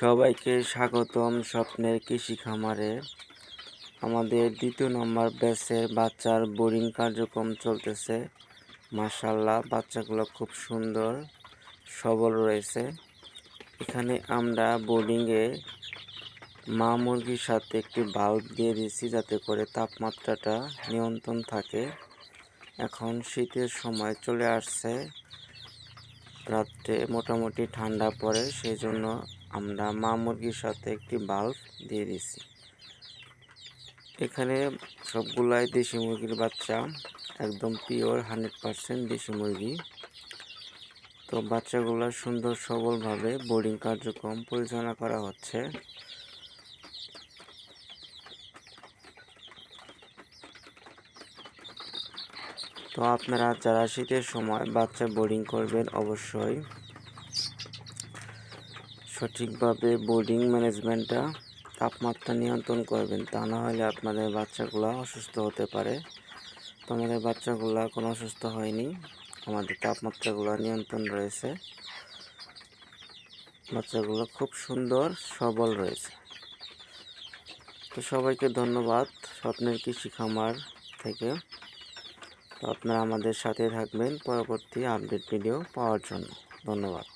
সবাইকে স্বাগতম স্বপ্নের কৃষি খামারে। আমাদের ২য় নম্বর ব্যাচের বাচ্চার বোর্ডিং কার্যক্রম চলতেছে। মাশাআল্লাহ, বাচ্চাগুলো খুব সুন্দর সবল রয়েছে। এখানে আমরা বোর্ডিংয়ে মা মুরগির সাথে একটি বাল্ব দিয়ে দিয়েছি যাতে করে তাপমাত্রাটা নিয়ন্ত্রণ থাকে। এখন শীতের সময় চলে আসছে, রাত্রে মোটামুটি ঠান্ডা পড়ে, সেই জন্য আমরা মা মুরগির সাথে একটি বাল্ব দিয়ে দিছি। এখানে সবগুলাই দেশি মুরগির বাচ্চা, একদম পিওর 100% দেশি মুরগি। তো বাচ্চাগুলো সুন্দর সবলভাবে বোর্ডিং কার্যক্রম পরিচালনা করা হচ্ছে। তো আপনারা যারা শীতের সময় বাচ্চা বোর্ডিং করবেন, অবশ্যই সঠিকভাবে বোর্ডিং ম্যানেজমেন্টটা তাপমাত্রা নিয়ন্ত্রণ করবেন, তা না হলে আপনাদের বাচ্চাগুলো অসুস্থ হতে পারে। তো আমাদের বাচ্চাগুলো কোনো অসুস্থ হয়নি, আমাদের তাপমাত্রাগুলো নিয়ন্ত্রণ রয়েছে, বাচ্চাগুলো খুব সুন্দর সবল রয়েছে। তো সবাইকে ধন্যবাদ স্বপ্নের কৃষি খামার থেকে। তো আপনারা আমাদের সাথে থাকবেন পরবর্তী আপডেট ভিডিও পাওয়ার জন্য। ধন্যবাদ।